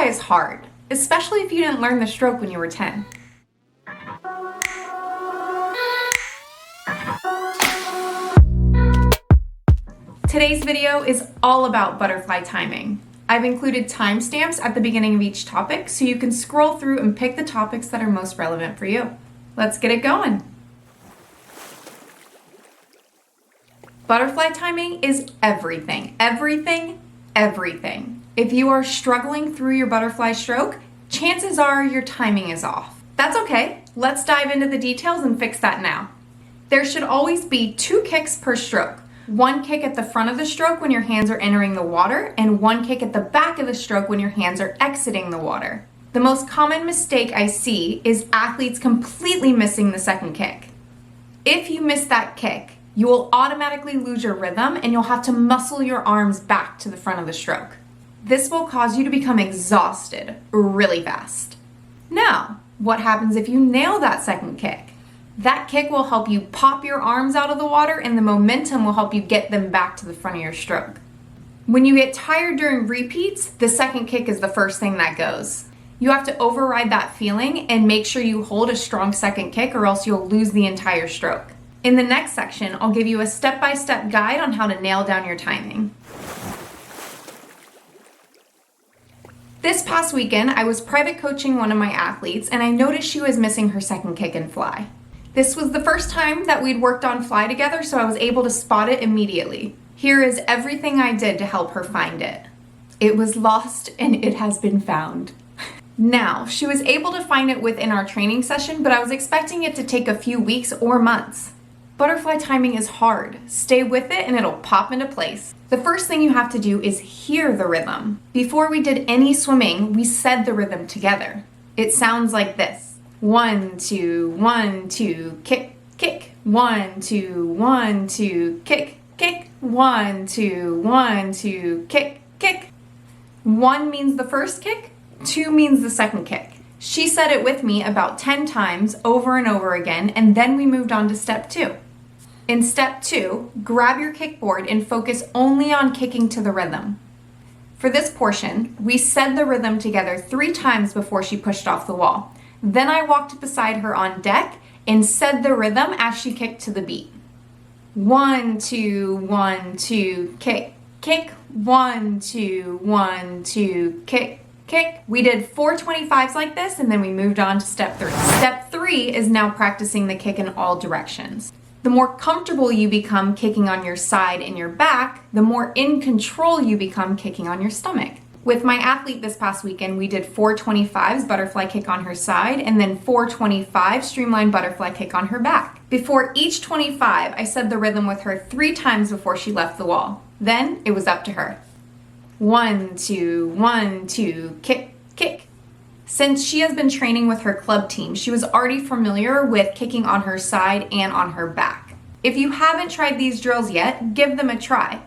is hard, especially if you didn't learn the stroke when you were 10. Today's video is all about butterfly timing. I've included timestamps at the beginning of each topic so you can scroll through and pick the topics that are most relevant for you. Let's get it going. Butterfly timing is everything, everything, everything. If you are struggling through your butterfly stroke, chances are your timing is off. That's okay. Let's dive into the details and fix that now. There should always be 2 kicks per stroke. 1 kick at the front of the stroke when your hands are entering the water, and 1 kick at the back of the stroke when your hands are exiting the water. The most common mistake I see is athletes completely missing the second kick. If you miss that kick, you will automatically lose your rhythm and you'll have to muscle your arms back to the front of the stroke. This will cause you to become exhausted really fast. Now, what happens if you nail that second kick? That kick will help you pop your arms out of the water and the momentum will help you get them back to the front of your stroke. When you get tired during repeats, the second kick is the first thing that goes. You have to override that feeling and make sure you hold a strong second kick or else you'll lose the entire stroke. In the next section, I'll give you a step-by-step guide on how to nail down your timing. This past weekend, I was private coaching one of my athletes and I noticed she was missing her second kick in fly. This was the first time that we'd worked on fly together, so I was able to spot it immediately. Here is everything I did to help her find it. It was lost and it has been found. Now, she was able to find it within our training session, but I was expecting it to take a few weeks or months. Butterfly timing is hard. Stay with it and it'll pop into place. The first thing you have to do is hear the rhythm. Before we did any swimming, we said the rhythm together. It sounds like this. 1, 2, 1, 2, kick, kick. 1, 2, 1, 2, kick, kick. 1, 2, 1, 2, kick, kick. 1 means the first kick, 2 means the second kick. She said it with me about 10 times over and over again, and then we moved on to step 2. In step 2, grab your kickboard and focus only on kicking to the rhythm. For this portion, we said the rhythm together 3 times before she pushed off the wall. Then I walked beside her on deck and said the rhythm as she kicked to the beat. 1, 2, 1, 2, kick, kick. 1, 2, 1, 2, kick, kick. We did 4 25s like this and then we moved on to step 3. Step 3 is now practicing the kick in all directions. The more comfortable you become kicking on your side and your back, the more in control you become kicking on your stomach. With my athlete this past weekend, we did 4 25s butterfly kick on her side and then 4 25 streamlined butterfly kick on her back. Before each 25, I said the rhythm with her 3 times before she left the wall. Then it was up to her. 1, 2, 1, 2, kick, kick. Since she has been training with her club team, she was already familiar with kicking on her side and on her back. If you haven't tried these drills yet, give them a try.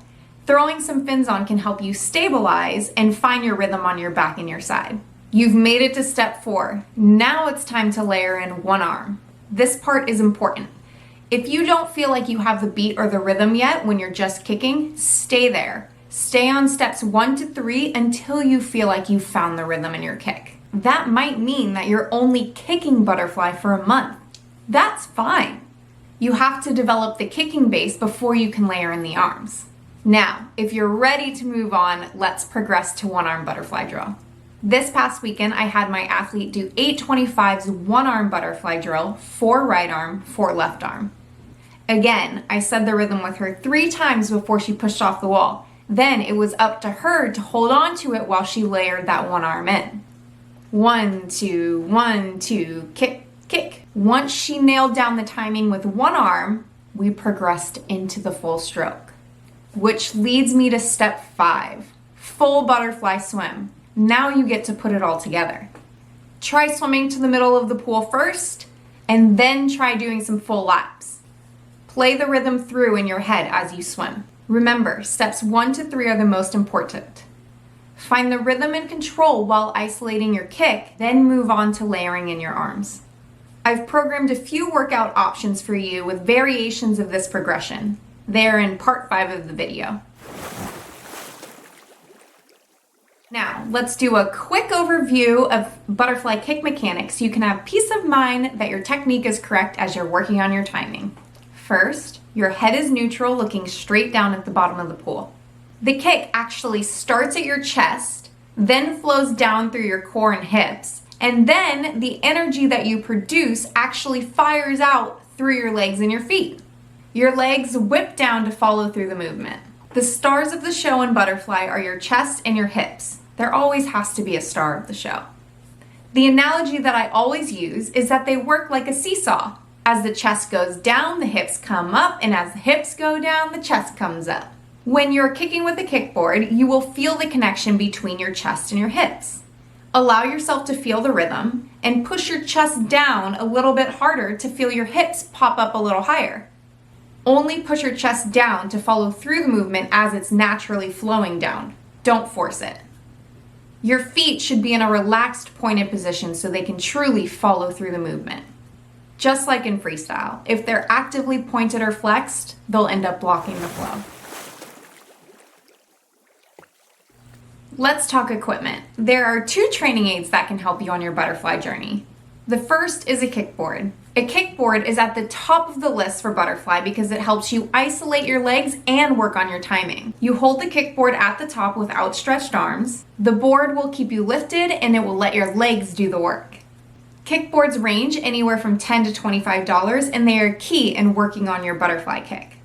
Throwing some fins on can help you stabilize and find your rhythm on your back and your side. You've made it to step 4. Now it's time to layer in one arm. This part is important. If you don't feel like you have the beat or the rhythm yet when you're just kicking, stay there. Stay on steps 1 to 3 until you feel like you've found the rhythm in your kick. That might mean that you're only kicking butterfly for a month. That's fine. You have to develop the kicking base before you can layer in the arms. Now, if you're ready to move on, let's progress to one-arm butterfly drill. This past weekend, I had my athlete do 8 25s one-arm butterfly drill, 4 right arm, 4 left arm. Again, I said the rhythm with her 3 times before she pushed off the wall. Then it was up to her to hold on to it while she layered that one arm in. 1, 2, 1, 2, kick, kick. Once she nailed down the timing with one arm, we progressed into the full stroke. Which leads me to step 5, full butterfly swim. Now you get to put it all together. Try swimming to the middle of the pool first, and then try doing some full laps. Play the rhythm through in your head as you swim. Remember, steps 1 to 3 are the most important. Find the rhythm and control while isolating your kick, then move on to layering in your arms. I've programmed a few workout options for you with variations of this progression. They're in part 5 of the video. Now, let's do a quick overview of butterfly kick mechanics so you can have peace of mind that your technique is correct as you're working on your timing. First, your head is neutral, looking straight down at the bottom of the pool. The kick actually starts at your chest, then flows down through your core and hips, and then the energy that you produce actually fires out through your legs and your feet. Your legs whip down to follow through the movement. The stars of the show in butterfly are your chest and your hips. There always has to be a star of the show. The analogy that I always use is that they work like a seesaw. As the chest goes down, the hips come up, and as the hips go down, the chest comes up. When you're kicking with a kickboard, you will feel the connection between your chest and your hips. Allow yourself to feel the rhythm and push your chest down a little bit harder to feel your hips pop up a little higher. Only push your chest down to follow through the movement as it's naturally flowing down. Don't force it. Your feet should be in a relaxed pointed position so they can truly follow through the movement. Just like in freestyle, if they're actively pointed or flexed, they'll end up blocking the flow. Let's talk equipment. There are 2 training aids that can help you on your butterfly journey. The first is a kickboard. A kickboard is at the top of the list for butterfly because it helps you isolate your legs and work on your timing. You hold the kickboard at the top with outstretched arms. The board will keep you lifted and it will let your legs do the work. Kickboards range anywhere from $10 to $25 and they are key in working on your butterfly kick.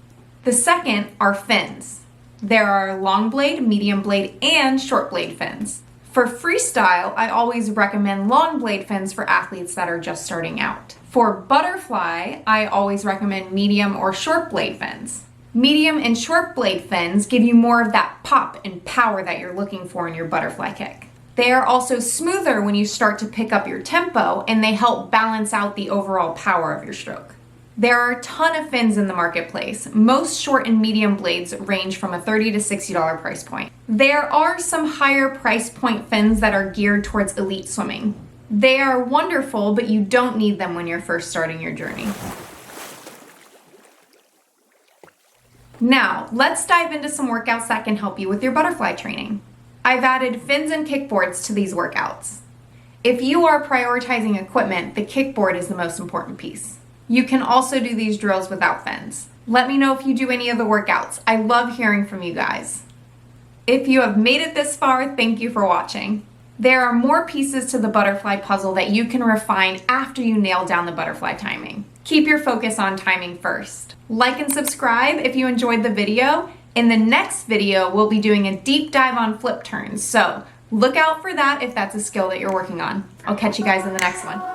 The second are fins. There are long blade, medium blade, and short blade fins. For freestyle, I always recommend long blade fins for athletes that are just starting out. For butterfly, I always recommend medium or short blade fins. Medium and short blade fins give you more of that pop and power that you're looking for in your butterfly kick. They are also smoother when you start to pick up your tempo, and they help balance out the overall power of your stroke. There are a ton of fins in the marketplace. Most short and medium blades range from a $30 to $60 price point. There are some higher price point fins that are geared towards elite swimming. They are wonderful, but you don't need them when you're first starting your journey. Now, let's dive into some workouts that can help you with your butterfly training. I've added fins and kickboards to these workouts. If you are prioritizing equipment, the kickboard is the most important piece. You can also do these drills without fins. Let me know if you do any of the workouts. I love hearing from you guys. If you have made it this far, thank you for watching. There are more pieces to the butterfly puzzle that you can refine after you nail down the butterfly timing. Keep your focus on timing first. Like and subscribe if you enjoyed the video. In the next video, we'll be doing a deep dive on flip turns, so look out for that if that's a skill that you're working on. I'll catch you guys in the next one.